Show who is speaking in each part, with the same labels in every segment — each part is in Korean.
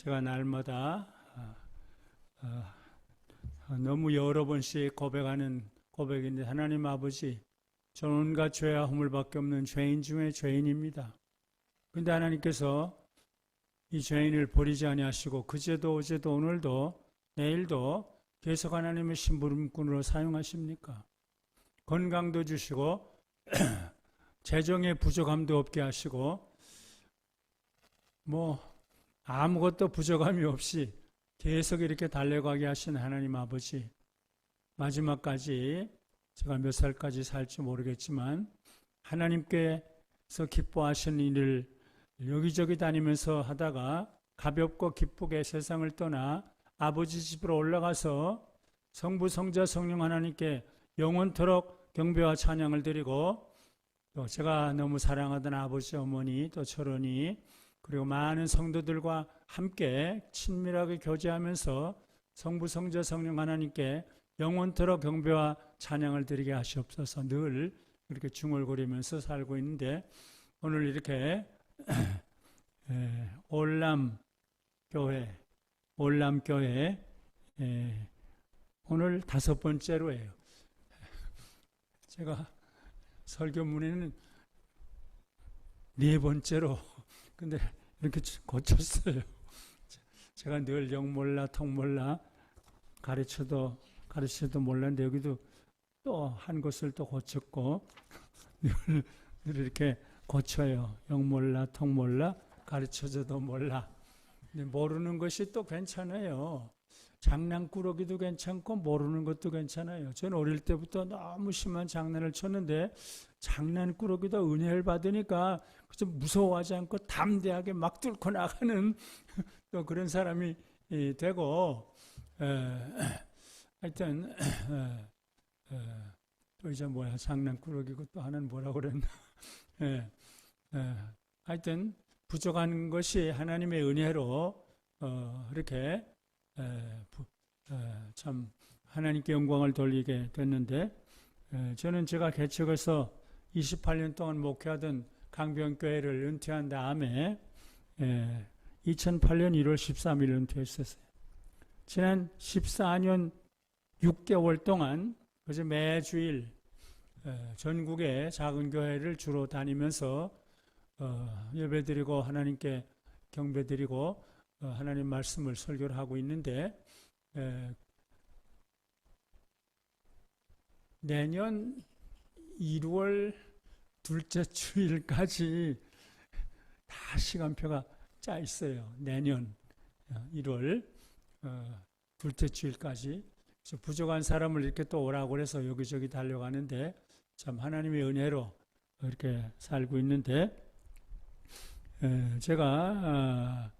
Speaker 1: 제가 날마다 너무 여러 번씩 고백하는 고백인데, 하나님 아버지, 저는 온갖 죄와 허물밖에 없는 죄인 중에 죄인입니다. 그런데 하나님께서 이 죄인을 버리지 아니하시고 그제도 어제도 오늘도 내일도 계속 하나님의 심부름꾼으로 사용하십니까? 건강도 주시고 재정의 부족함도 없게 하시고 아무것도 부족함이 없이 계속 이렇게 달려가게 하신 하나님 아버지, 마지막까지 제가 몇 살까지 살지 모르겠지만 하나님께서 기뻐하시는 일을 여기저기 다니면서 하다가 가볍고 기쁘게 세상을 떠나 아버지 집으로 올라가서 성부, 성자, 성령 하나님께 영원토록 경배와 찬양을 드리고, 또 제가 너무 사랑하던 아버지, 어머니, 또 철원이, 그리고 많은 성도들과 함께 친밀하게 교제하면서 성부, 성자, 성령 하나님께 영원토록 경배와 찬양을 드리게 하시옵소서. 늘 이렇게 중얼거리면서 살고 있는데, 오늘 이렇게 올람교회 오늘 5번째로예요. 제가 설교문에는 4번째로, 근데 이렇게 고쳤어요. 제가 늘 영 몰라 통 몰라 가르쳐도 몰랐는데, 여기도 또 한 것을 또 고쳤고 늘 이렇게 고쳐요. 영 몰라 통 몰라 가르쳐줘도 몰라. 근데 모르는 것이 또 괜찮아요. 장난꾸러기도 괜찮고 모르는 것도 괜찮아요. 저는 어릴 때부터 너무 심한 장난을 쳤는데, 장난꾸러기도 은혜를 받으니까 좀 무서워하지 않고 담대하게 막 뚫고 나가는 또 그런 사람이 되고, 하여튼 또 이제 장난꾸러기고 또 하나는 뭐라고 그랬나. 하여튼 부족한 것이 하나님의 은혜로 이렇게 참 하나님께 영광을 돌리게 됐는데, 저는 제가 개척해서 28년 동안 목회하던 강변교회를 은퇴한 다음에 2008년 1월 13일 은퇴했었어요. 지난 14년 6개월 동안 그저 매주일 전국의 작은 교회를 주로 다니면서 예배드리고 하나님께 경배드리고 하나님 말씀을 설교를 하고 있는데, 내년 1월 둘째 주일까지 다 시간표가 짜 있어요. 내년 1월 둘째 주일까지. 그래서 부족한 사람을 이렇게 또 오라고 그래서 여기저기 달려가는데, 참 하나님의 은혜로 이렇게 살고 있는데, 제가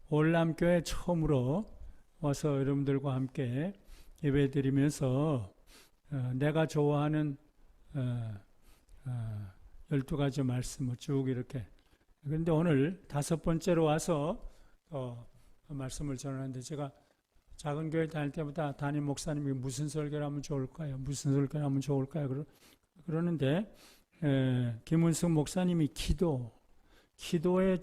Speaker 1: 올람교회 처음으로 와서 여러분들과 함께 예배드리면서 내가 좋아하는 12가지 말씀을 쭉 이렇게, 그런데 오늘 5번째로 와서 말씀을 전하는데, 제가 작은 교회 다닐 때마다 담임 목사님이 무슨 설교를 하면 좋을까요? 무슨 설교를 하면 좋을까요? 그러는데 김은숙 목사님이 기도의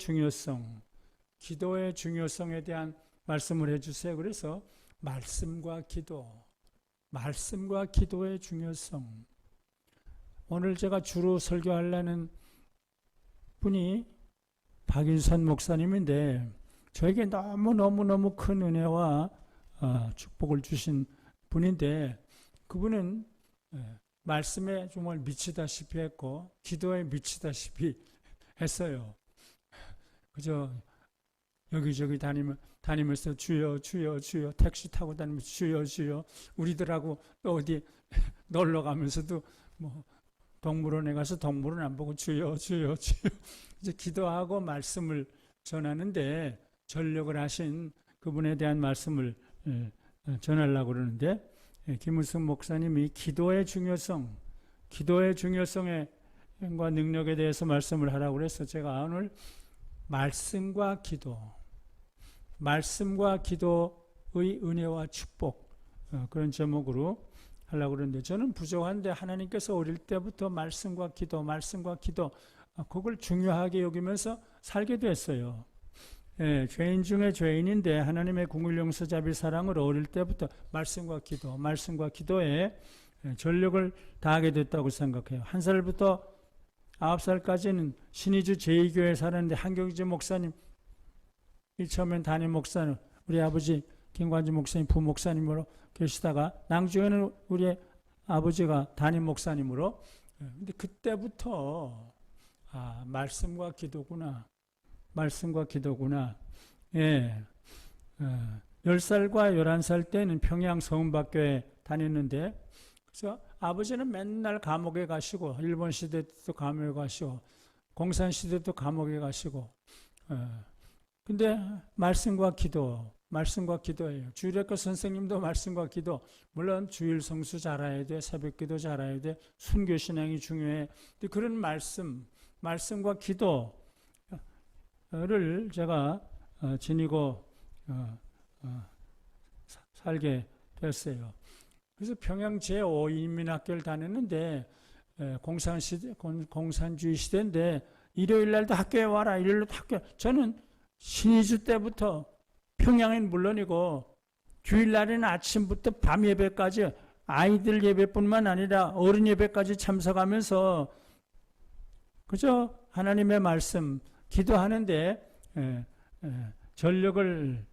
Speaker 1: 중요성에 대한 말씀을 해주세요. 그래서 말씀과 기도의 중요성. 오늘 제가 주로 설교하려는 분이 박인선 목사님인데, 저에게 너무 큰 은혜와 축복을 주신 분인데, 그분은 말씀에 정말 미치다시피 했고 기도에 미치다시피 했어요. 그저 여기저기 다니면서 주여 택시 타고 다니면서 주여, 우리들하고 또 어디 놀러 가면서도 동물원에 가서 동물원 안 보고 주여 이제 기도하고 말씀을 전하는데, 전력을 하신 그분에 대한 말씀을 전하려고 그러는데, 김은숙 목사님이 기도의 중요성과 능력에 대해서 말씀을 하라고 그래서 제가 오늘 말씀과 기도의 은혜와 축복, 그런 제목으로 하려고 그러는데, 저는 부족한데 하나님께서 어릴 때부터 말씀과 기도 그걸 중요하게 여기면서 살게 됐어요. 예, 죄인 중에 죄인인데 하나님의 궁을 용서자비 사랑을 어릴 때부터 말씀과 기도에 전력을 다하게 됐다고 생각해요. 1살부터 9살까지는 신의주 제2교회 살았는데 한경지 목사님, 처음엔 담임 목사님, 우리 아버지 김관지 목사님 부목사님으로 계시다가 낭주에는 우리 아버지가 담임 목사님으로. 근데 그때부터 말씀과 기도구나. 예. 10살과 11살 때는 평양 서은박교에 다녔는데, 그래서 아버지는 맨날 감옥에 가시고, 일본 시대 때도 감옥에 가시고, 공산 시대도 감옥에 가시고, 근데 말씀과 기도예요. 주일학교 선생님도 말씀과 기도, 물론 주일 성수 잘해야 돼, 새벽 기도 잘해야 돼, 순교 신앙이 중요해. 근데 그런 말씀과 기도를 제가 지니고 살게 됐어요. 그래서 평양 제5인민학교를 다녔는데 공산주의 시대인데 일요일 날도 학교에 와라. 일요일도 학교. 저는 신의주 때부터 평양엔 물론이고 주일날에는 아침부터 밤 예배까지 아이들 예배뿐만 아니라 어른 예배까지 참석하면서 그저 하나님의 말씀 기도하는데 전력을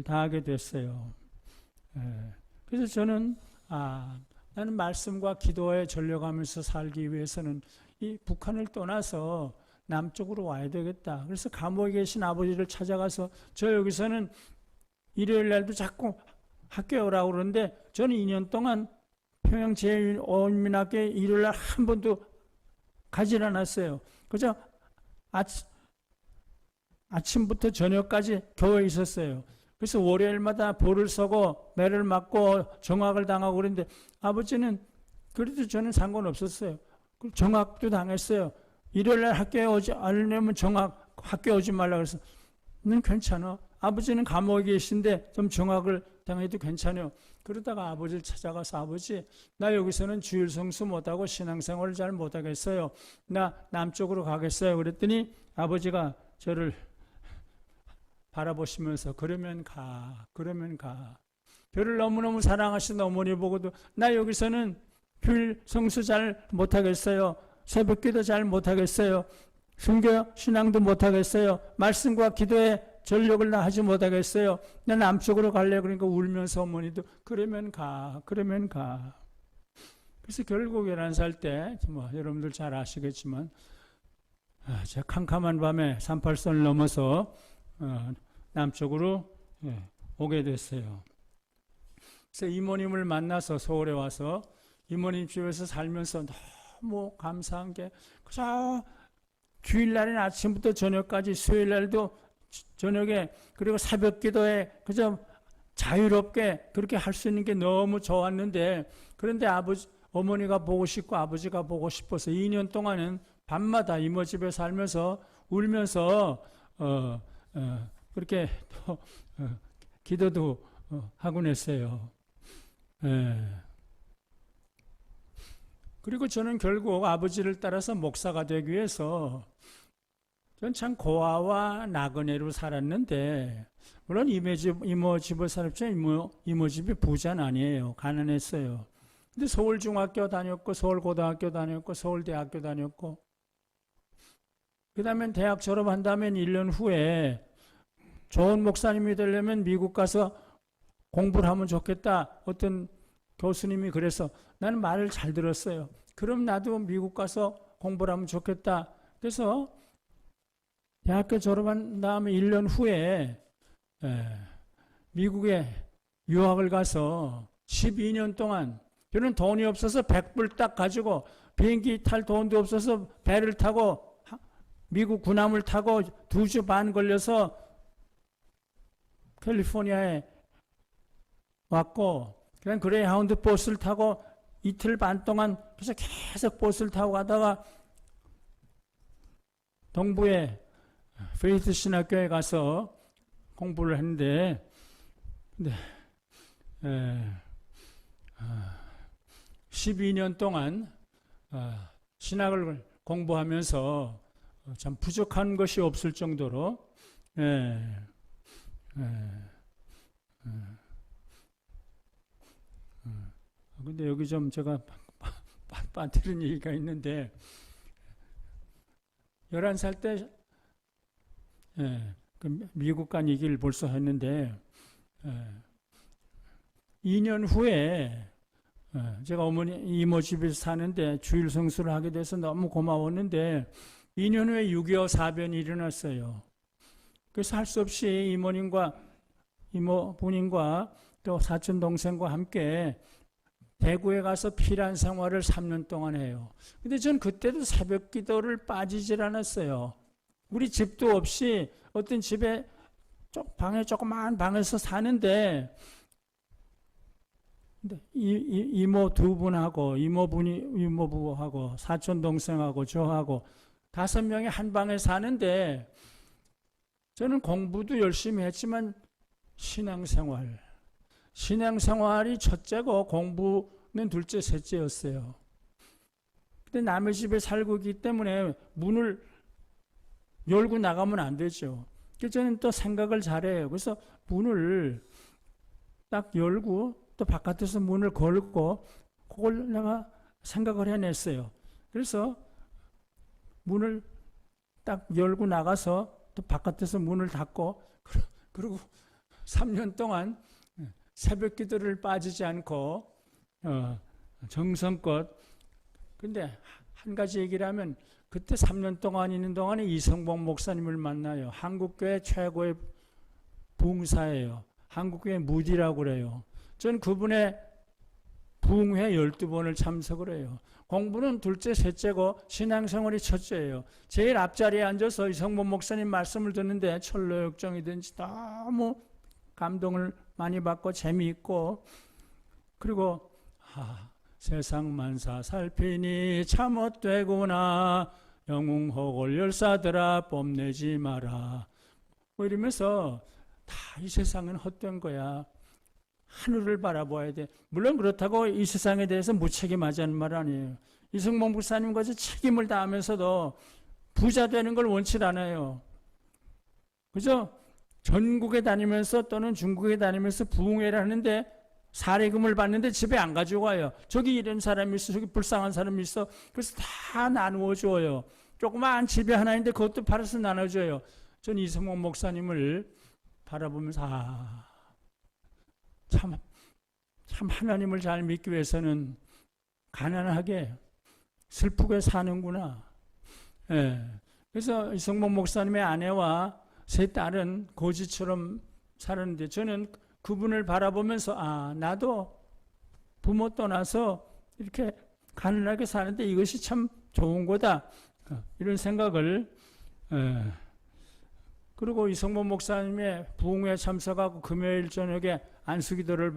Speaker 1: 다하게 됐어요. 그래서 저는 나는 말씀과 기도에 전력하면서 살기 위해서는 이 북한을 떠나서 남쪽으로 와야 되겠다. 그래서 감옥에 계신 아버지를 찾아가서 저 여기서는 일요일 날도 자꾸 학교에 오라고 그러는데 저는 2년 동안 평양 제1인민학교에 일요일 날 한 번도 가지 않았어요. 그저 아침부터 저녁까지 교회에 있었어요. 그래서 월요일마다 볼을 서고 매를 맞고 정학을 당하고 그랬는데 아버지는 그래도 저는 상관없었어요. 정학도 당했어요. 일요일날 학교에 오지 않으려면 정학 학교에 오지 말라 그래서 는 괜찮아. 아버지는 감옥에 계신데 좀 정학을 당해도 괜찮아요. 그러다가 아버지를 찾아가서 아버지 나 여기서는 주일 성수 못하고 신앙생활을 잘 못하겠어요. 나 남쪽으로 가겠어요. 그랬더니 아버지가 저를 바라보시면서 그러면 가. 저를 너무너무 사랑하시는 어머니 보고도 나 여기서는 주일 성수 잘 못하겠어요. 새벽기도 잘 못하겠어요. 순교 신앙도 못하겠어요. 말씀과 기도에 전력을 다하지 못하겠어요. 나 남쪽으로 갈래. 그러니까 울면서 어머니도 그러면 가. 그래서 결국 11살 때 여러분들 잘 아시겠지만 제 캄캄한 밤에 38선을 넘어서 남쪽으로 오게 됐어요. 그래서 이모님을 만나서 서울에 와서 이모님 집에서 살면서 너무 감사한 게 그저 주일날은 아침부터 저녁까지 수요일날도 저녁에 그리고 새벽 기도에 그저 자유롭게 그렇게 할 수 있는 게 너무 좋았는데 그런데 어머니가 보고 싶고 아버지가 보고 싶어서 2년 동안은 밤마다 이모 집에 살면서 울면서 그렇게 또 기도도 하곤 했어요. 그리고 저는 결국 아버지를 따라서 목사가 되기 위해서 전 참 고아와 나그네로 살았는데 물론 이모 집을 살았지만 이모 집이 부자는 아니에요. 가난했어요. 근데 서울중학교 다녔고 서울고등학교 다녔고 서울대학교 다녔고 그 다음에 대학 졸업한 다음에 1년 후에 좋은 목사님이 되려면 미국 가서 공부를 하면 좋겠다. 어떤 교수님이 그래서 나는 말을 잘 들었어요. 그럼 나도 미국 가서 공부를 하면 좋겠다. 그래서 대학교 졸업한 다음에 1년 후에 미국에 유학을 가서 12년 동안 저는 돈이 없어서 100불 딱 가지고 비행기 탈 돈도 없어서 배를 타고 미국 군함을 타고 2주 반 걸려서 캘리포니아에 왔고 그냥 그레이하운드 버스를 타고 이틀 반 동안 그래서 계속 버스를 타고 가다가 동부의 페이스 신학교에 가서 공부를 했는데 12년 동안 신학을 공부하면서 참 부족한 것이 없을 정도로 예, 예, 예. 근데 여기 좀 제가 빠뜨린 얘기가 있는데 11살 때 예, 그 미국 간 얘기를 벌써 했는데 2년 후에 제가 어머니 이모 집에서 사는데 주일 성수를 하게 돼서 너무 고마웠는데 2년 후에 6.25 사변이 일어났어요. 그래서 할 수 없이 이모님과 이모부님과 또 사촌 동생과 함께 대구에 가서 피란 생활을 3년 동안 해요. 근데 전 그때도 새벽 기도를 빠지질 않았어요. 우리 집도 없이 어떤 집에 방에 조그마한 방에서 사는데 이모 두 분하고 이모부하고 사촌 동생하고 저하고 5명이 한 방에 사는데 저는 공부도 열심히 했지만 신앙생활이 첫째고 공부는 둘째, 셋째였어요. 근데 남의 집에 살고 있기 때문에 문을 열고 나가면 안 되죠. 그래서 저는 또 생각을 잘해요. 그래서 문을 딱 열고 또 바깥에서 문을 걸고 그걸 내가 생각을 해냈어요. 그래서 문을 딱 열고 나가서 또 바깥에서 문을 닫고 그리고 3년 동안 새벽 기도를 빠지지 않고 정성껏 근데 한 가지 얘기를 하면 그때 3년 동안 있는 동안에 이성복 목사님을 만나요. 한국교회 최고의 부흥사예요. 한국교회 무디라고 그래요. 전 그분의 부흥회 12번을 참석을 해요. 공부는 둘째, 셋째고 신앙생활이 첫째예요. 제일 앞자리에 앉아서 이성복 목사님 말씀을 듣는데 철로역정이든지 너무 감동을 많이 받고 재미있고 그리고 세상 만사 살피니 참헛되구나 영웅호골 열사들아 뽐내지 마라 뭐 이러면서 다 이 세상은 헛된 거야. 하늘을 바라봐야 돼. 물론 그렇다고 이 세상에 대해서 무책임하자는 말 아니에요. 이성복 목사님과 책임을 다하면서도 부자 되는 걸 원치 않아요. 그죠? 전국에 다니면서 또는 중국에 다니면서 부흥회를 하는데 사례금을 받는데 집에 안 가져가요. 저기 이런 사람이 있어, 저기 불쌍한 사람이 있어. 그래서 다 나누어 줘요. 조그만 집에 하나인데 그것도 팔아서 나눠줘요. 전 이성복 목사님을 바라보면서 참 하나님을 잘 믿기 위해서는 가난하게 슬프게 사는구나. 예. 그래서 이성복 목사님의 아내와 세 딸은 거지처럼 살았는데 저는 그분을 바라보면서 나도 부모 떠나서 이렇게 가난하게 사는데 이것이 참 좋은 거다. 이런 생각을 그리고 이성복 목사님의 부흥회에 참석하고 금요일 저녁에 안수기도를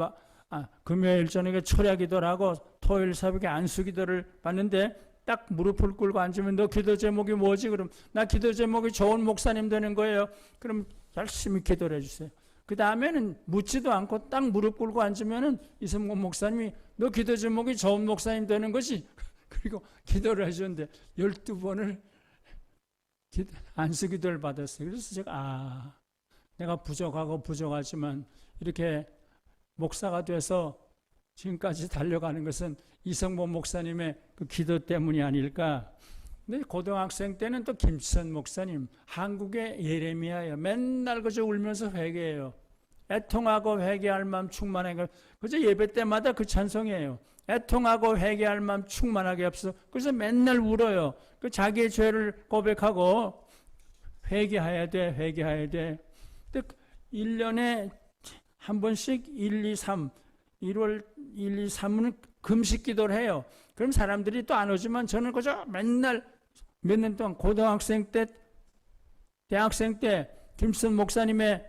Speaker 1: 금요일 저녁에 철야기도를 하고 토요일 새벽에 안수기도를 받는데 딱 무릎을 꿇고 앉으면 너 기도 제목이 뭐지? 그럼 나 기도 제목이 좋은 목사님 되는 거예요. 그럼 열심히 기도를 해주세요. 그 다음에는 묻지도 않고 딱 무릎 꿇고 앉으면은 이성복 목사님이 너 기도 제목이 좋은 목사님 되는 거지? 그리고 기도를 해주는데 12번을 안수기도를 받았어요. 그래서 제가 내가 부족하지만 이렇게 목사가 돼서 지금까지 달려가는 것은 이성복 목사님의 그 기도 때문이 아닐까. 근데 고등학생 때는 또 김치선 목사님, 한국의 예레미야예요. 맨날 그저 울면서 회개해요. 애통하고 회개할 마음 충만하게. 그저 예배 때마다 그 찬송이에요. 애통하고 회개할 마음 충만하게 없어. 그래서 맨날 울어요. 그 자기의 죄를 고백하고 회개해야 돼. 근데 1년에 한 번씩 1, 2, 3, 1월 1, 2, 3은 금식 기도를 해요. 그럼 사람들이 또 안 오지만 저는 그저 맨날 몇 년 동안 고등학생 때, 대학생 때 김선 목사님의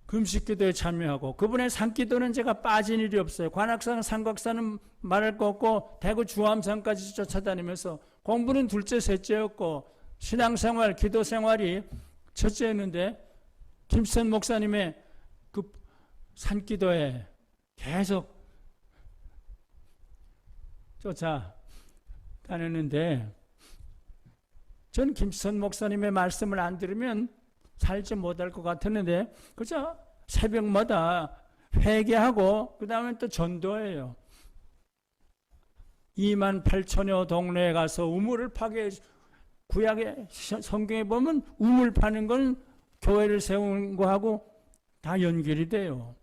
Speaker 1: 금식 기도에 참여하고 그분의 산기도는 제가 빠진 일이 없어요. 관악산, 삼각산은 말할 거 없고 대구 주암산까지 쫓아다니면서 공부는 둘째, 셋째였고 신앙생활, 기도생활이 첫째였는데 김선 목사님의 그 산기도에 계속 쫓아다녔는데 전 김선 목사님의 말씀을 안 들으면 살지 못할 것 같았는데 그저 새벽마다 회개하고 그 다음에 또 전도해요. 2만 8천여 동네에 가서 우물을 파게, 구약의 성경에 보면 우물 파는 건 교회를 세우는 거하고 다 연결이 돼요.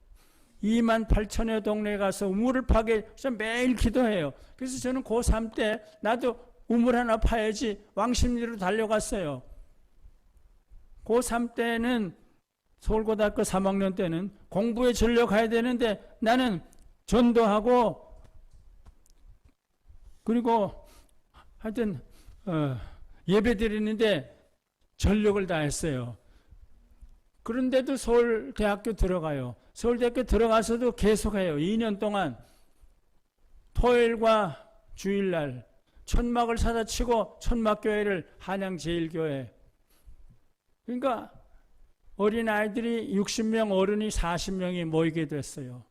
Speaker 1: 2만 8천여 동네에 가서 우물을 파게 매일 기도해요. 그래서 저는 고3 때 나도 우물 하나 파야지 왕십리로 달려갔어요. 고3 때는 서울고등학교 3학년 때는 공부에 전력해야 되는데 나는 전도하고 그리고 하여튼 예배 드리는데 전력을 다했어요. 그런데도 서울대학교 들어가요. 서울대학교 들어가서도 계속해요. 2년 동안 토요일과 주일날 천막을 사다 치고 천막교회를 한양제일교회. 그러니까 어린아이들이 60명, 어른이 40명이 모이게 됐어요.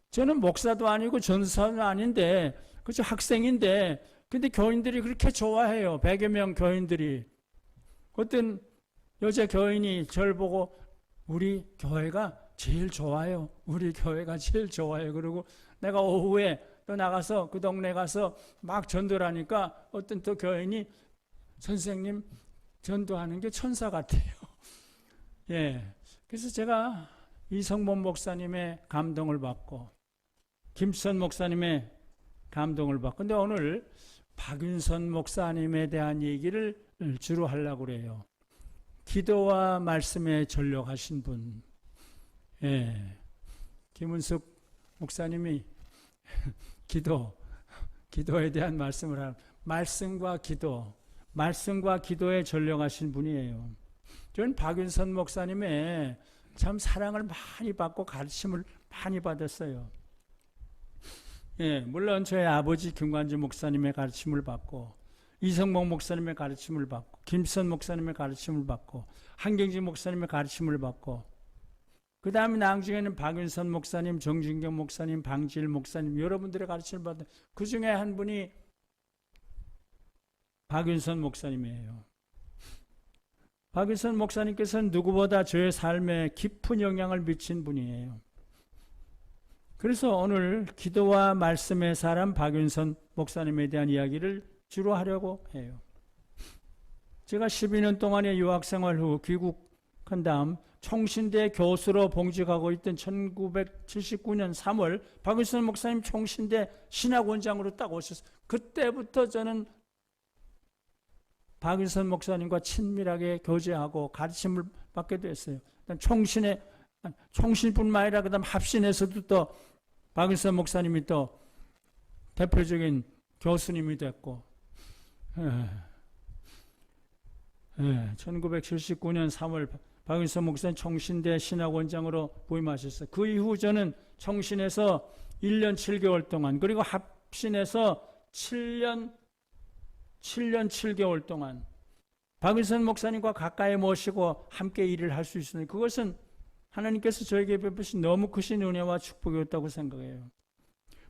Speaker 1: 저는 목사도 아니고 전사도 아닌데 그저 학생인데 근데 교인들이 그렇게 좋아해요. 100여 명 교인들이. 어떤 여자 교인이 저를 보고 우리 교회가 제일 좋아요. 우리 교회가 제일 좋아요. 그리고 내가 오후에 또 나가서 그 동네 가서 막 전도를 하니까 어떤 또 교인이 선생님 전도하는 게 천사 같아요. 예. 그래서 제가 이성범 목사님의 감동을 받고 김수선 목사님의 감동을 받고 근데 오늘 박윤선 목사님에 대한 얘기를 주로 하려고 그래요. 기도와 말씀에 전력하신 분. 예. 김은숙 목사님이 기도에 대한 말씀을 하는 말씀과 기도에 전력하신 분이에요. 저는 박윤선 목사님의 참 사랑을 많이 받고 가르침을 많이 받았어요. 예, 물론 저희 아버지 김관주 목사님의 가르침을 받고 이성봉 목사님의 가르침을 받고 김선 목사님의 가르침을 받고 한경진 목사님의 가르침을 받고 그 다음에 나중에는 박윤선 목사님, 정진경 목사님, 방지일 목사님 여러분들의 가르침을 받은 그 중에 한 분이 박윤선 목사님이에요. 박윤선 목사님께서는 누구보다 저의 삶에 깊은 영향을 미친 분이에요. 그래서 오늘 기도와 말씀의 사람 박윤선 목사님에 대한 이야기를 주로 하려고 해요. 제가 12년 동안의 유학생활 후 귀국한 다음 총신대 교수로 봉직하고 있던 1979년 3월 박윤선 목사님 총신대 신학원장으로 딱 오셨어요. 그때부터 저는 박윤선 목사님과 친밀하게 교제하고 가르침을 받게 됐어요. 총신뿐만 아니라 그다음 합신에서도 또 박윤선 목사님이 또 대표적인 교수님이 됐고 1979년 3월 박윤선 목사님 총신대 신학원장으로 부임하셨어요. 그 이후 저는 총신에서 1년 7개월 동안 그리고 합신에서 7년 7개월 동안 박윤선 목사님과 가까이 모시고 함께 일을 할 수 있으니 그것은 하나님께서 저에게 베푸신 너무 크신 은혜와 축복이었다고 생각해요.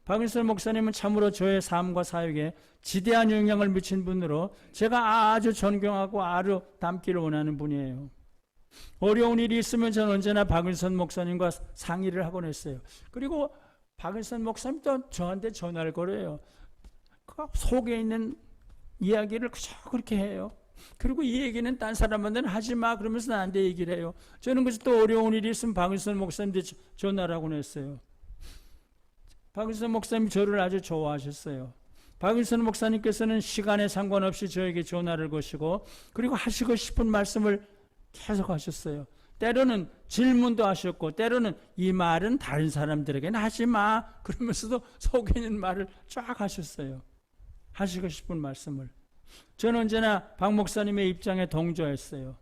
Speaker 1: 박윤선 목사님은 참으로 저의 삶과 사역에 지대한 영향을 미친 분으로 제가 아주 존경하고 아주 닮기를 원하는 분이에요. 어려운 일이 있으면 저는 언제나 박윤선 목사님과 상의를 하곤 했어요. 그리고 박윤선 목사님도 저한테 전화를 걸어요. 그 속에 있는 이야기를 그저 그렇게 해요. 그리고 이 얘기는 딴 사람한테는 하지 마 그러면서 나한테 얘기를 해요. 저는 그래서 또 어려운 일이 있으면 박윤선 목사님한테 전화를 하곤 했어요. 박윤선 목사님이 저를 아주 좋아하셨어요. 박윤선 목사님께서는 시간에 상관없이 저에게 전화를 거시고 그리고 하시고 싶은 말씀을 계속 하셨어요. 때로는 질문도 하셨고 때로는 이 말은 다른 사람들에게는 하지 마 그러면서도 속에 있는 말을 쫙 하셨어요. 하시고 싶은 말씀을. 저는 언제나 박 목사님의 입장에 동조했어요.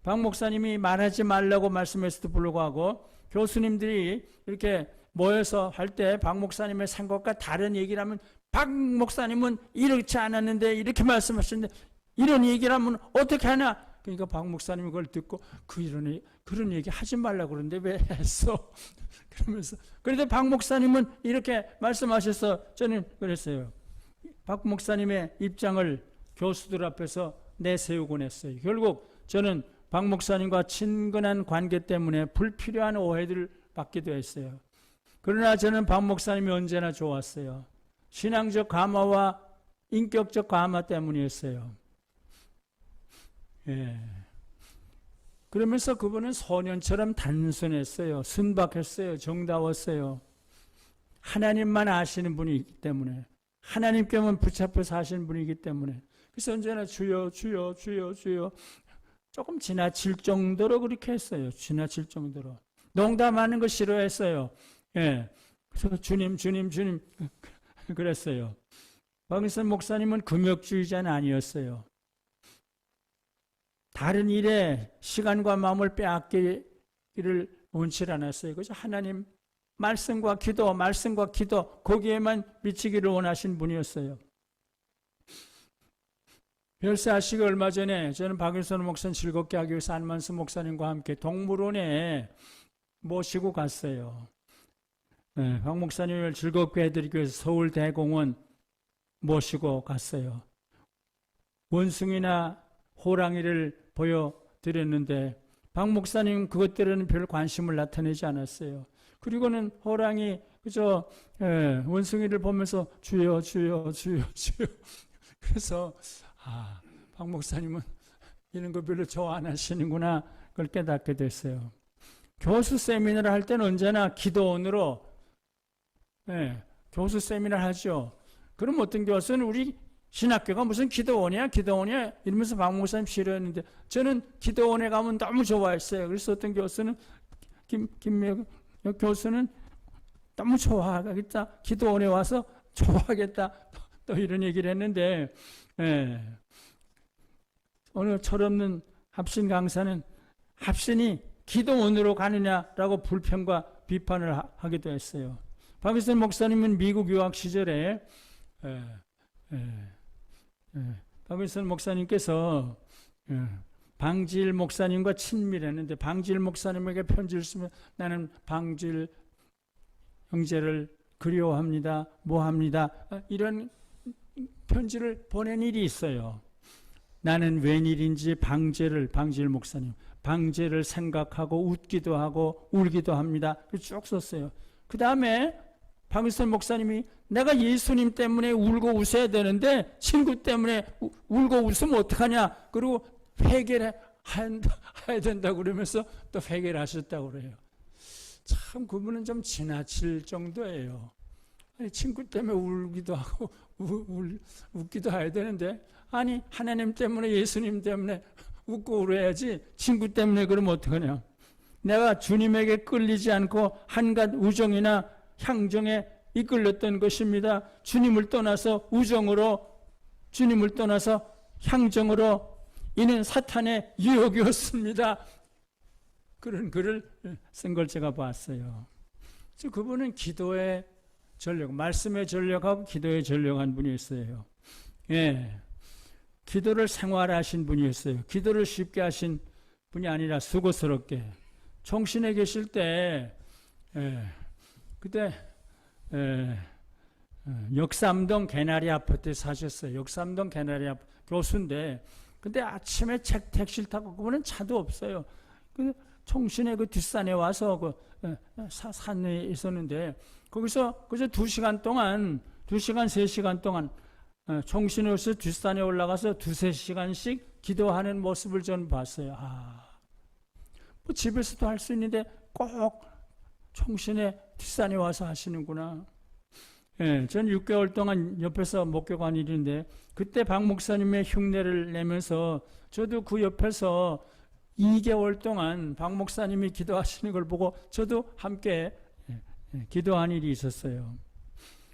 Speaker 1: 박 목사님이 말하지 말라고 말씀했음에도 불구하고 교수님들이 이렇게 모여서 할 때 박 목사님의 생각과 다른 얘기를 하면 박 목사님은 이렇지 않았는데 이렇게 말씀하셨는데 이런 얘기를 하면 어떻게 하냐. 그러니까 박 목사님이 그걸 듣고 그런 얘기 하지 말라고 그러는데 왜 했어? 그러면서 그런데 박 목사님은 이렇게 말씀하셔서 저는 그랬어요. 박 목사님의 입장을 교수들 앞에서 내세우곤 했어요. 결국 저는 박 목사님과 친근한 관계 때문에 불필요한 오해들을 받기도 했어요. 그러나 저는 박 목사님이 언제나 좋았어요. 신앙적 감화와 인격적 감화 때문이었어요. 예. 그러면서 그분은 소년처럼 단순했어요. 순박했어요. 정다웠어요. 하나님만 아시는 분이기 때문에, 하나님께만 붙잡혀 사시는 분이기 때문에, 그래서 언제나 주여 주여 주여 주여, 조금 지나칠 정도로 그렇게 했어요. 지나칠 정도로. 농담하는 거 싫어했어요. 예. 그래서 주님 주님 주님 그랬어요. 박인선 목사님은 금욕주의자는 아니었어요. 다른 일에 시간과 마음을 빼앗기기를 원치 않았어요. 그래서 하나님 말씀과 기도, 말씀과 기도, 거기에만 미치기를 원하신 분이었어요. 별세하시기 얼마 전에 저는 박일선 목사님 즐겁게 하기 위해서 안만수 목사님과 함께 동물원에 모시고 갔어요. 네, 박 목사님을 즐겁게 해드리기 위해서 서울대공원 모시고 갔어요. 원숭이나 호랑이를 보여드렸는데 박 목사님 그것들에는 별 관심을 나타내지 않았어요. 그리고는 호랑이, 그저 원숭이를 보면서 주여 주여 주여 주여. 그래서 박 목사님은 이런 거 별로 좋아 안 하시는구나, 그걸 깨닫게 됐어요. 교수 세미나를 할 때는 언제나 기도원으로 교수 세미나를 하죠. 그럼 어떤 교수는 우리 신학교가 무슨 기도원이야 기도원이야 이러면서 박 목사님 싫어했는데 저는 기도원에 가면 너무 좋아했어요. 그래서 어떤 교수는 김명 교수는 너무 좋아하겠다, 기도원에 와서 좋아하겠다, 또 이런 얘기를 했는데, 어느 철없는 합신 강사는 합신이 기도원으로 가느냐라고 불평과 비판을 하기도 했어요. 박일선 목사님은 미국 유학 시절에 박일선 목사님께서 방지일 목사님과 친밀했는데 방지일 목사님에게 편지를 쓰면 나는 방지일 형제를 그리워합니다, 뭐합니다, 이런 편지를 보낸 일이 있어요. 나는 웬일인지 방지일 목사님, 방지를 생각하고 웃기도 하고 울기도 합니다. 쭉 썼어요. 그 다음에 박일선 목사님이 내가 예수님 때문에 울고 웃어야 되는데 친구 때문에 울고 웃으면 어떡하냐, 그리고 회개를 해야 된다고 그러면서 또 회개를 하셨다고 그래요. 참 그분은 좀 지나칠 정도예요. 아니, 친구 때문에 울기도 하고 웃기도 해야 되는데, 아니 하나님 때문에 예수님 때문에 웃고 울어야지 친구 때문에 그러면 어떡하냐. 내가 주님에게 끌리지 않고 한갓 우정이나 향정에 이끌렸던 것입니다. 주님을 떠나서 우정으로, 주님을 떠나서 향정으로, 이는 사탄의 유혹이었습니다. 그런 글을 쓴 걸 제가 봤어요. 그래서 그분은 기도에 전력, 말씀에 전력하고 기도에 전력한 분이었어요. 예, 기도를 생활하신 분이었어요. 기도를 쉽게 하신 분이 아니라 수고스럽게. 총신에 계실 때 그때 역삼동 개나리 아파트에 사셨어요. 역삼동 개나리 아파트 교수인데, 근데 아침에 택시를 타고, 그분은 차도 없어요. 그 총신의 그 뒷산에 와서 그 산에 있었는데, 거기서 그저 2시간 동안, 2시간, 3시간 동안 총신에서 뒷산에 올라가서 2-3시간씩 기도하는 모습을 저는 봤어요. 뭐 집에서도 할 수 있는데 꼭 총신의 뒷산에 와서 하시는구나. 예, 전 6개월 동안 옆에서 목격한 일인데, 그때 박 목사님의 흉내를 내면서 저도 그 옆에서 2개월 동안 박 목사님이 기도하시는 걸 보고 저도 함께 기도한 일이 있었어요.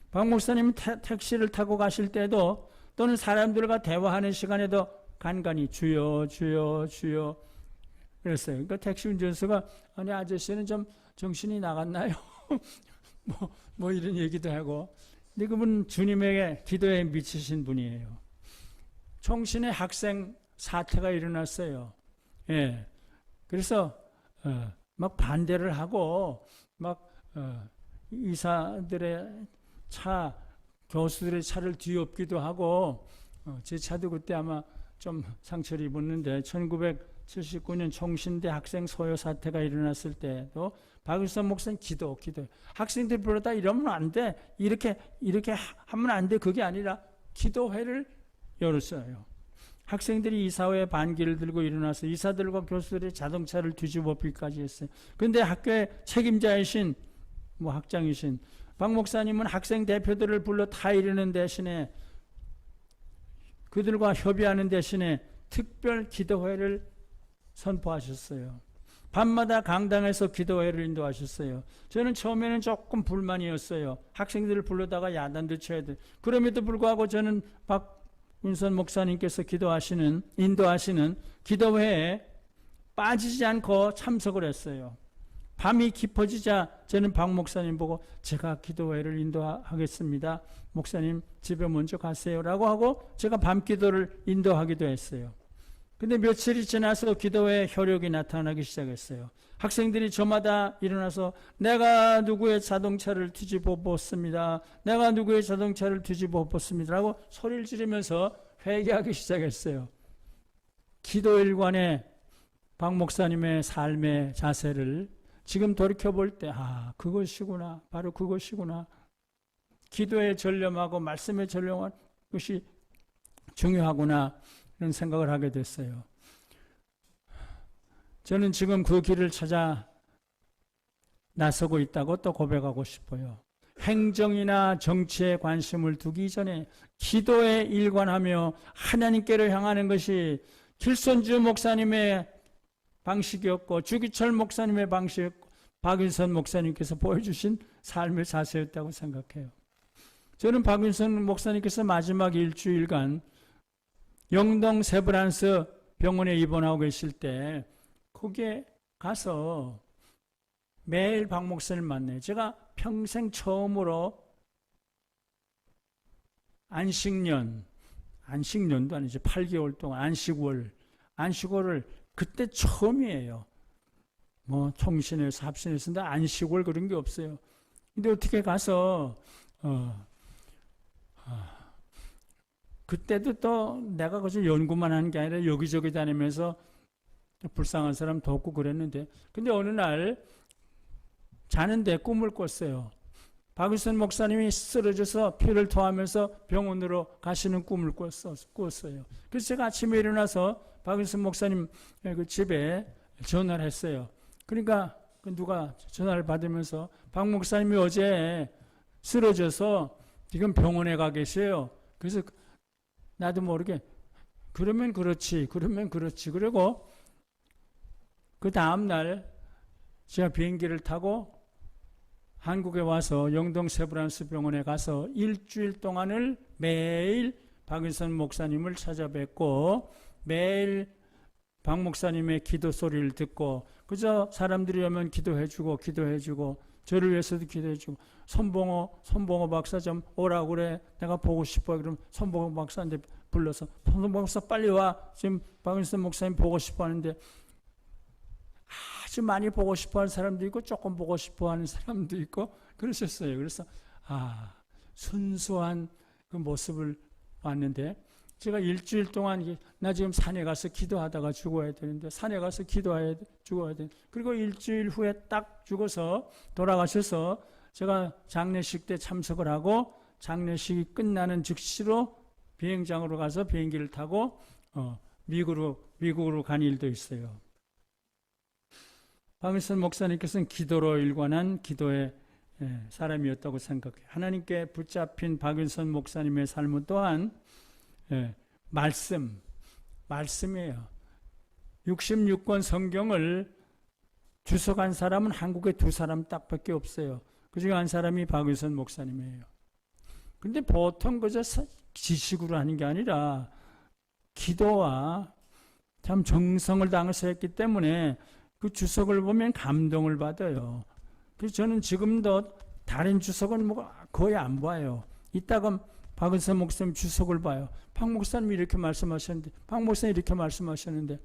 Speaker 1: 박 목사님 택시를 타고 가실 때도, 또는 사람들과 대화하는 시간에도 간간히 주여 주여 주여 그랬어요. 그러니까 택시 운전수가 아니 아저씨는 좀 정신이 나갔나요? 뭐 이런 얘기도 하고. 근데 그분 주님에게 기도에 미치신 분이에요. 총신의 학생 사태가 일어났어요. 예. 그래서 막 반대를 하고 막 이사들의 차, 교수들의 차를 뒤엎기도 하고, 제 차도 그때 아마 좀 상처를 입었는데 79년 총신대 학생 소요 사태가 일어났을 때도 박윤선 목사님 기도. 학생들 불러다 이러면 안 돼. 이렇게 하면 안 돼. 그게 아니라 기도회를 열었어요. 학생들이 이사회에 반기를 들고 일어나서 이사들과 교수들의 자동차를 뒤집어 엎기까지 했어요. 그런데 학교의 책임자이신 학장이신 박 목사님은 학생 대표들을 불러 다 이르는 대신에 그들과 협의하는 대신에 특별 기도회를 선포하셨어요. 밤마다 강당에서 기도회를 인도하셨어요. 저는 처음에는 조금 불만이었어요. 학생들을 불러다가 야단도 쳐야 돼. 그럼에도 불구하고 저는 박윤선 목사님께서 인도하시는 기도회에 빠지지 않고 참석을 했어요. 밤이 깊어지자 저는 박 목사님 보고 제가 기도회를 인도하겠습니다. 목사님 집에 먼저 가세요라고 하고 제가 밤 기도를 인도하기도 했어요. 근데 며칠이 지나서 기도회에 효력이 나타나기 시작했어요. 학생들이 저마다 일어나서 내가 누구의 자동차를 뒤집어 엎었습니다. 내가 누구의 자동차를 뒤집어 엎었습니다. 라고 소리를 지르면서 회개하기 시작했어요. 기도 일관의 박 목사님의 삶의 자세를 지금 돌이켜볼 때 그것이구나. 바로 그것이구나. 기도에 전념하고 말씀에 전념하는 것이 중요하구나. 이런 생각을 하게 됐어요. 저는 지금 그 길을 찾아 나서고 있다고 또 고백하고 싶어요. 행정이나 정치에 관심을 두기 전에 기도에 일관하며 하나님께로 향하는 것이 길손주 목사님의 방식이었고 주기철 목사님의 방식이었고 박윤선 목사님께서 보여주신 삶의 자세였다고 생각해요. 저는 박윤선 목사님께서 마지막 일주일간 영동 세브란스 병원에 입원하고 계실 때 거기에 가서 매일 박 목사님 만나요. 제가 평생 처음으로 안식년도 아니죠. 8개월 동안 안식월을 그때 처음이에요. 총신에서 합신했는데 안식월 그런 게 없어요. 근데 어떻게 가서 그때도 또 내가 그저 연구만 하는 게 아니라 여기저기 다니면서 불쌍한 사람 돕고 그랬는데 근데 어느 날 자는데 꿈을 꿨어요. 박윤선 목사님이 쓰러져서 피를 토하면서 병원으로 가시는 꿈을 꿨어요. 그래서 제가 아침에 일어나서 박윤선 목사님 그 집에 전화를 했어요. 그러니까 누가 전화를 받으면서 박 목사님이 어제 쓰러져서 지금 병원에 가 계세요. 그래서 나도 모르게 그러면 그렇지. 그리고 그 다음날 제가 비행기를 타고 한국에 와서 영동 세브란스 병원에 가서 일주일 동안을 매일 박윤선 목사님을 찾아뵙고 매일 박 목사님의 기도 소리를 듣고 그저 사람들이 오면 기도해주고 저를 위해서도 기도해주고 손봉호 박사 좀 오라고 그래. 내가 보고 싶어. 그럼 손봉호 박사한테 불러서 손봉호 박사 빨리 와. 지금 박윤선 목사님 보고 싶어 하는데 아주 많이 보고 싶어 하는 사람도 있고 조금 보고 싶어 하는 사람도 있고 그러셨어요. 그래서 순수한 그 모습을 봤는데 제가 일주일 동안 나 지금 산에 가서 기도하다가 죽어야 되는데 산에 가서 죽어야 돼. 그리고 일주일 후에 딱 죽어서 돌아가셔서 제가 장례식 때 참석을 하고 장례식이 끝나는 즉시로 비행장으로 가서 비행기를 타고 미국으로 간 일도 있어요. 박윤선 목사님께서는 기도로 일관한 기도의 사람이었다고 생각해요. 하나님께 붙잡힌 박윤선 목사님의 삶은 또한 말씀이에요. 66권 성경을 주석한 사람은 한국에 2사람 딱밖에 없어요. 그중에 한 사람이 박윤선 목사님이에요. 근데 보통 그저 지식으로 하는 게 아니라 기도와 참 정성을 다해서 했기 때문에 그 주석을 보면 감동을 받아요. 그래서 저는 지금도 다른 주석은 거의 안 봐요. 이따가 박은선 목사님 주석을 봐요. 박 목사님이 이렇게 말씀하셨는데, 박 목사님이 이렇게 말씀하셨는데,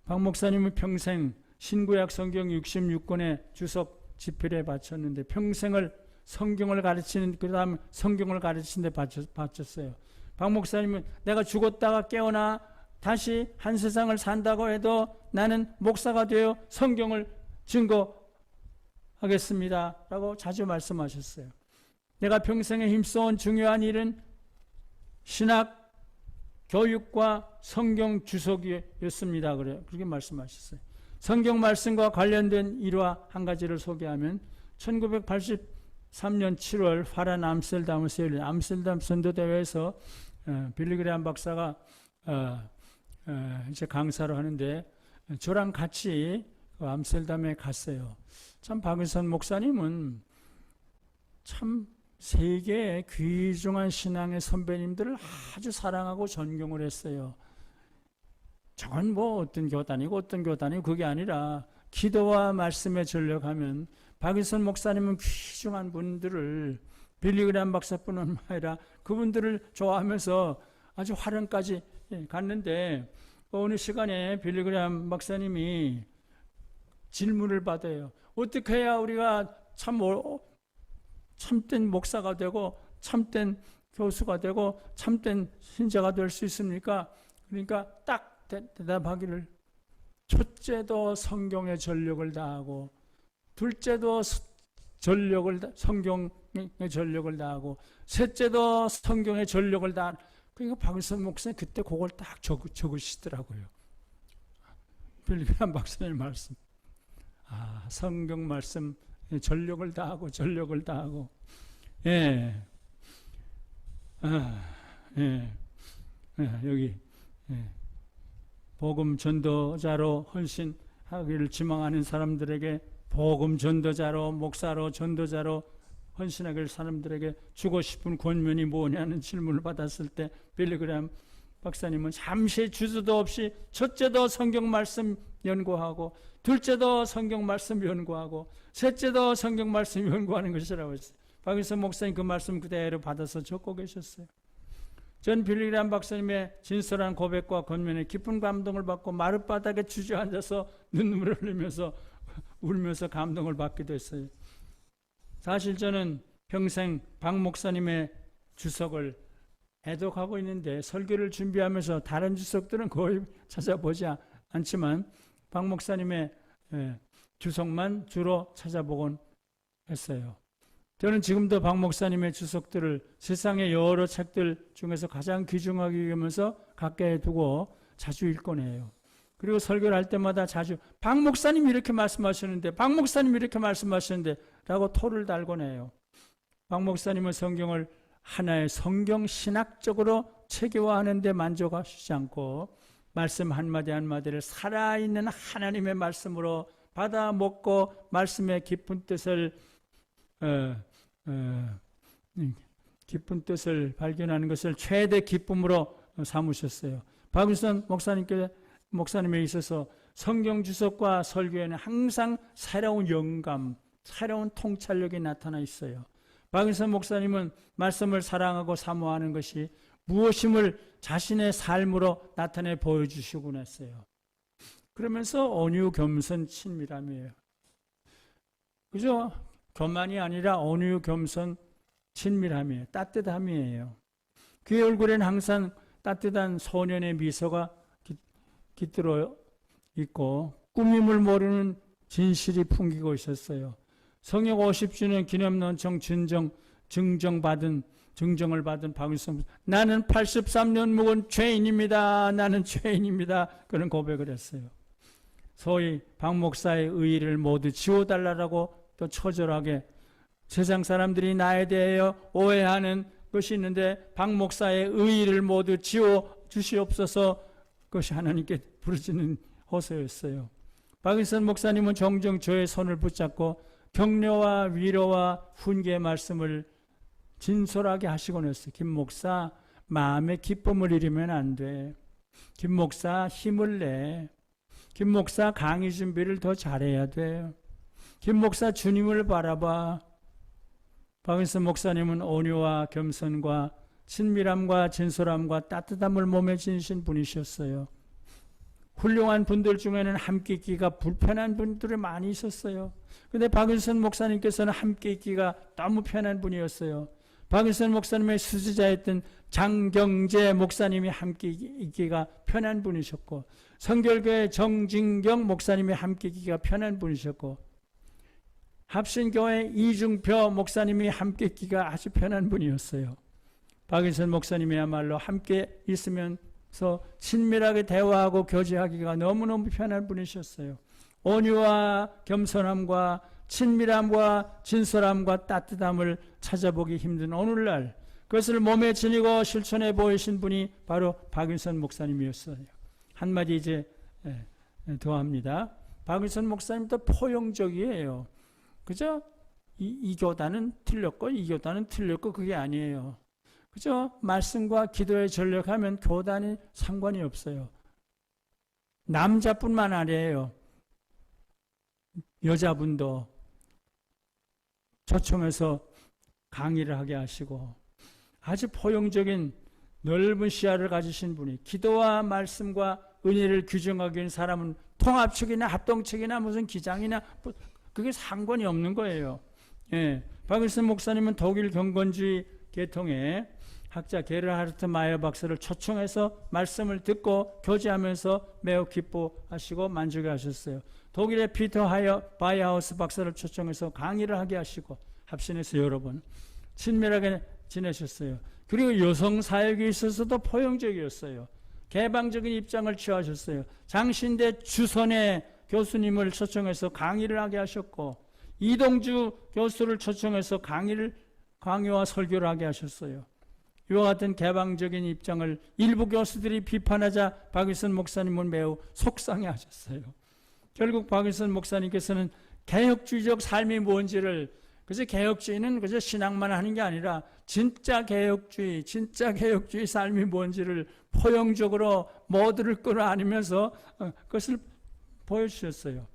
Speaker 1: 박 목사님은 평생 신구약 성경 66권의 주석 집필에 바쳤는데 평생을 성경을 가르치는 그 다음 성경을 가르치는 데 바쳤어요. 박 목사님은 내가 죽었다가 깨어나 다시 한 세상을 산다고 해도 나는 목사가 되어 성경을 증거하겠습니다 라고 자주 말씀하셨어요. 내가 평생에 힘써온 중요한 일은 신학, 교육과 성경 주석이었습니다. 그렇게 말씀하셨어요. 성경 말씀과 관련된 일화 한 가지를 소개하면 1983년 7월 파란 암스테르담에서 열린 암스테르담 선도대회에서 빌리그레암 박사가 이제 강사를 하는데 저랑 같이 암스테르담에 갔어요. 참 박은선 목사님은 참 세계의 귀중한 신앙의 선배님들을 아주 사랑하고 존경을 했어요. 저건 뭐 어떤 교단이고 어떤 교단이고 그게 아니라 기도와 말씀에 전력하면 박은선 목사님은 귀중한 분들을 빌리그레암 박사뿐만 아니라 그분들을 좋아하면서 아주 화령까지 갔는데 어느 시간에 빌리그레암 박사님이 질문을 받아요. 어떻게 해야 우리가 참된 목사가 되고 참된 교수가 되고 참된 신자가 될 수 있습니까? 그러니까 딱 대답하기를 첫째도 성경의 전력을 다하고 둘째도 성경의 전력을 다하고 셋째도 성경의 전력을 다하고 그러니까 박은선 목사님 그때 그걸 딱 적으시더라고요. 빌리그레암 박사님 말씀. 성경 말씀 전력을 다하고 예. 여기 복음 전도자로 헌신하기를 지망하는 사람들에게 복음 전도자로 목사로 전도자로 헌신하기를 사람들에게 주고 싶은 권면이 뭐냐는 질문을 받았을 때 빌리그레암 박사님은 잠시 주저도 없이 첫째도 성경 말씀 연구하고 둘째도 성경 말씀 연구하고 셋째도 성경 말씀 연구하는 것이라고 했어요. 박은선 목사님 그 말씀 그대로 받아서 적고 계셨어요. 전 빌리그레암 박사님의 진솔한 고백과 권면에 깊은 감동을 받고 마룻바닥에 주저앉아서 눈물을 흘리면서 울면서 감동을 받기도 했어요. 사실 저는 평생 박 목사님의 주석을 애독하고 있는데 설교를 준비하면서 다른 주석들은 거의 찾아보지 않지만 박 목사님의 주석만 주로 찾아보곤 했어요. 저는 지금도 박 목사님의 주석들을 세상의 여러 책들 중에서 가장 귀중하게 여기면서 가까이 두고 자주 읽곤 해요. 그리고 설교를 할 때마다 자주 박 목사님이 이렇게 말씀하셨는데 박 목사님이 이렇게 말씀하셨는데 라고 토를 달곤 해요. 박 목사님은 성경을 하나의 성경 신학적으로 체계화하는 데 만족하시지 않고 말씀 한마디 한마디를 살아있는 하나님의 말씀으로 받아 먹고 말씀의 깊은 뜻을 발견하는 것을 최대 기쁨으로 삼으셨어요. 박은선 목사님에 있어서 성경 주석과 설교에는 항상 새로운 영감, 새로운 통찰력이 나타나 있어요. 박은선 목사님은 말씀을 사랑하고 사모하는 것이 무엇임을 자신의 삶으로 나타내 보여주시곤 했어요. 그러면서 온유, 겸손, 친밀함이에요. 그죠? 교만이 아니라 온유, 겸손, 친밀함이에요. 따뜻함이에요. 그의 얼굴에는 항상 따뜻한 소년의 미소가 깃들어 있고 꾸밈을 모르는 진실이 풍기고 있었어요. 성역 50주년 기념론청 증정을 받은 박은선 나는 83년 묵은 죄인입니다. 나는 죄인입니다. 그런 고백을 했어요. 소위 박 목사의 의의를 모두 지워달라고 또 처절하게 세상 사람들이 나에 대하여 오해하는 것이 있는데 박 목사의 의의를 모두 지워 주시옵소서 그것이 하나님께 부르짖는 호소였어요. 박은선 목사님은 종종 저의 손을 붙잡고 격려와 위로와 훈계의 말씀을 진솔하게 하시곤 했어요. 김 목사 마음의 기쁨을 잃으면 안 돼. 김 목사 힘을 내. 김 목사 강의 준비를 더 잘해야 돼. 김 목사 주님을 바라봐. 박은선 목사님은 온유와 겸손과 친밀함과 진솔함과 따뜻함을 몸에 지니신 분이셨어요. 훌륭한 분들 중에는 함께 있기가 불편한 분들이 많이 있었어요. 그런데 박은선 목사님께서는 함께 있기가 너무 편한 분이었어요. 박일선 목사님의 수지자였던 장경재 목사님이 함께 있기가 편한 분이셨고, 성결교회 정진경 목사님이 함께 있기가 편한 분이셨고, 합신교회 이중표 목사님이 함께 있기가 아주 편한 분이었어요. 박일선 목사님이야말로 함께 있으면서 친밀하게 대화하고 교제하기가 너무너무 편한 분이셨어요. 온유와 겸손함과 친밀함과 진솔함과 따뜻함을 찾아보기 힘든 오늘날, 그것을 몸에 지니고 실천해 보이신 분이 바로 박일선 목사님이었어요. 한마디 이제 더합니다. 박일선 목사님도 포용적이에요. 그죠? 이 교단은 틀렸고 이 교단은 틀렸고 그게 아니에요. 그죠? 말씀과 기도에 전력하면 교단이 상관이 없어요. 남자뿐만 아니에요. 여자분도 초청해서 강의를 하게 하시고, 아주 포용적인 넓은 시야를 가지신 분이, 기도와 말씀과 은혜를 규정하기 위한 사람은 통합측이나 합동측이나 무슨 기장이나 그게 상관이 없는 거예요. 예. 박일선 목사님은 독일 경건주의 계통의 학자 게르하르트 마이어 박사를 초청해서 말씀을 듣고 교제하면서 매우 기뻐하시고 만족해 하셨어요. 독일의 피터 바이하우스 박사를 초청해서 강의를 하게 하시고 합신해서 여러 번 친밀하게 지내셨어요. 그리고 여성 사역에 있어서도 포용적이었어요. 개방적인 입장을 취하셨어요. 장신대 주선의 교수님을 초청해서 강의를 하게 하셨고, 이동주 교수를 초청해서 강의와 설교를 하게 하셨어요. 이와 같은 개방적인 입장을 일부 교수들이 비판하자 박일선 목사님은 매우 속상해 하셨어요. 결국 박일선 목사님께서는 개혁주의적 삶이 뭔지를, 그래서 개혁주의는 그저 신앙만 하는 게 아니라 진짜 개혁주의 삶이 뭔지를 포용적으로 모두를 끌어안으면서 그것을 보여주셨어요.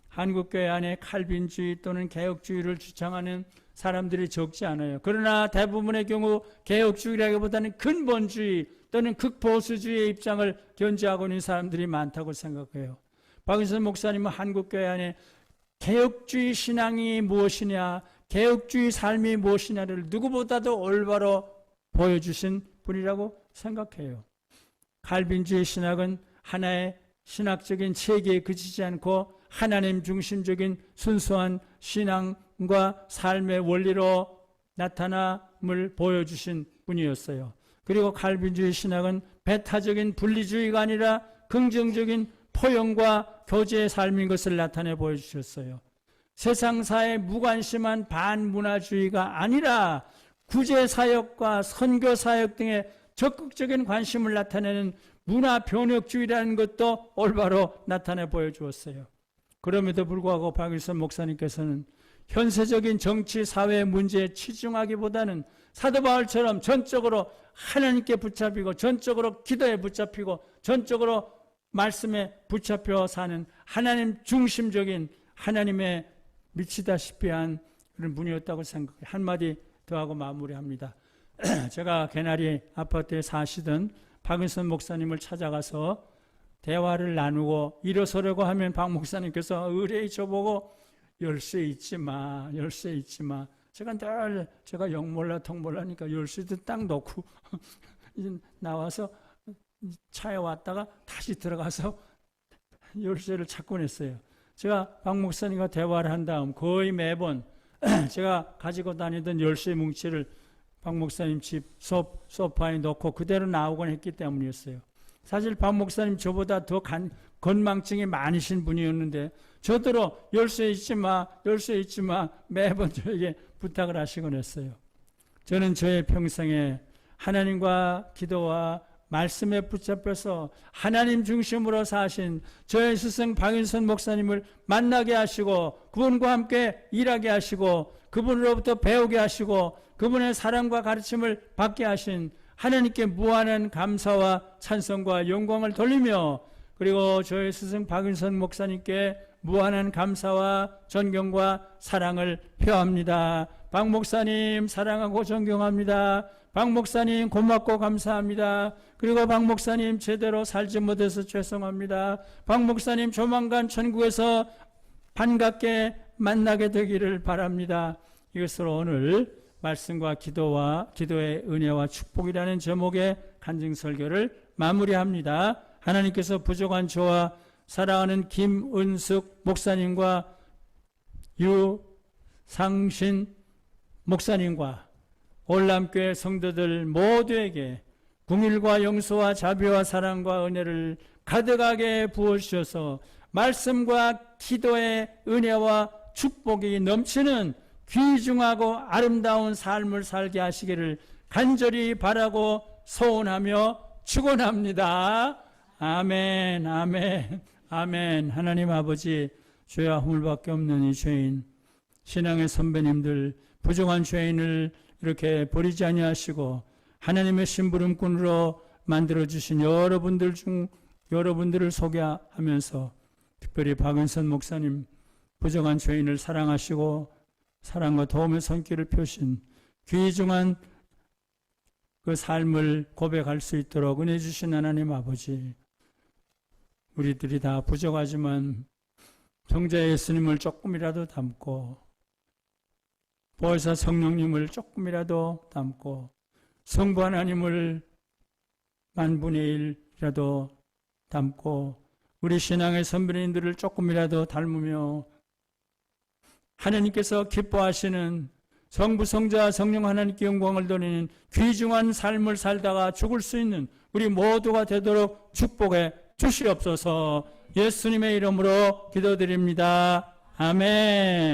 Speaker 1: 한국교회 안에 칼빈주의 또는 개혁주의를 주창하는 사람들이 적지 않아요. 그러나 대부분의 경우 개혁주의라기보다는 근본주의 또는 극보수주의의 입장을 견지하고 있는 사람들이 많다고 생각해요. 박일선 목사님은 한국교회 안에 개혁주의 신앙이 무엇이냐, 개혁주의 삶이 무엇이냐를 누구보다도 올바로 보여주신 분이라고 생각해요. 칼빈주의 신학은 하나의 신학적인 체계에 그치지 않고 하나님 중심적인 순수한 신앙과 삶의 원리로 나타남을 보여주신 분이었어요. 그리고 칼빈주의 신학은 배타적인 분리주의가 아니라 긍정적인 포용과 교제의 삶인 것을 나타내 보여주셨어요. 세상사에 무관심한 반문화주의가 아니라 구제사역과 선교사역 등의 적극적인 관심을 나타내는 문화변혁주의라는 것도 올바로 나타내 보여주었어요. 그럼에도 불구하고 박일선 목사님께서는 현세적인 정치, 사회 문제에 치중하기보다는 사도 바울처럼 전적으로 하나님께 붙잡히고 전적으로 기도에 붙잡히고 전적으로 말씀에 붙잡혀 사는 하나님 중심적인, 하나님의 미치다시피 한 그런 분이었다고 생각해요. 한마디 더 하고 마무리합니다. 제가 개나리 아파트에 사시던 박일선 목사님을 찾아가서 대화를 나누고 일어서려고 하면 박 목사님께서 의뢰히 저보고 열쇠 잊지 마. 제가 영 몰라 통 몰라니까 열쇠도 딱 놓고 나와서 차에 왔다가 다시 들어가서 열쇠를 찾곤 했어요. 제가 박 목사님과 대화를 한 다음 거의 매번 제가 가지고 다니던 열쇠 뭉치를 박 목사님 집 소파에 놓고 그대로 나오곤 했기 때문이었어요. 사실 박 목사님 저보다 더 건망증이 많으신 분이었는데 저더러 열쇠 잊지 마 매번 저에게 부탁을 하시곤 했어요. 저는 저의 평생에 하나님과 기도와 말씀에 붙잡혀서 하나님 중심으로 사신 저의 스승 박일선 목사님을 만나게 하시고 그분과 함께 일하게 하시고 그분으로부터 배우게 하시고 그분의 사랑과 가르침을 받게 하신 하나님께 무한한 감사와 찬송과 영광을 돌리며, 그리고 저의 스승 박일선 목사님께 무한한 감사와 존경과 사랑을 표합니다. 박 목사님 사랑하고 존경합니다. 박 목사님 고맙고 감사합니다. 그리고 박 목사님 제대로 살지 못해서 죄송합니다. 박 목사님 조만간 천국에서 반갑게 만나게 되기를 바랍니다. 이것으로 오늘 말씀과 기도의 은혜와 축복이라는 제목의 간증 설교를 마무리합니다. 하나님께서 부족한 저와 사랑하는 김은숙 목사님과 유상신 목사님과 올람교회 성도들 모두에게 궁일과 용서와 자비와 사랑과 은혜를 가득하게 부어주셔서 말씀과 기도의 은혜와 축복이 넘치는 귀중하고 아름다운 삶을 살게 하시기를 간절히 바라고 소원하며 축원합니다. 아멘, 아멘, 아멘. 하나님 아버지, 죄와 허물밖에 없는 이 죄인, 신앙의 선배님들, 부족한 죄인을 이렇게 버리지 아니하시고 하나님의 심부름꾼으로 만들어주신 여러분들을 소개하면서 특별히 박은선 목사님, 부족한 죄인을 사랑하시고 사랑과 도움의 손길을 펴신 귀중한 그 삶을 고백할 수 있도록 은혜 주신 하나님 아버지, 우리들이 다 부족하지만 성자 예수님을 조금이라도 담고 보혜사 성령님을 조금이라도 담고 성부 하나님을 만분의 1이라도 담고 우리 신앙의 선배님들을 조금이라도 닮으며 하나님께서 기뻐하시는 성부, 성자, 성령 하나님께 영광을 돌리는 귀중한 삶을 살다가 죽을 수 있는 우리 모두가 되도록 축복해 주시옵소서. 예수님의 이름으로 기도드립니다. 아멘.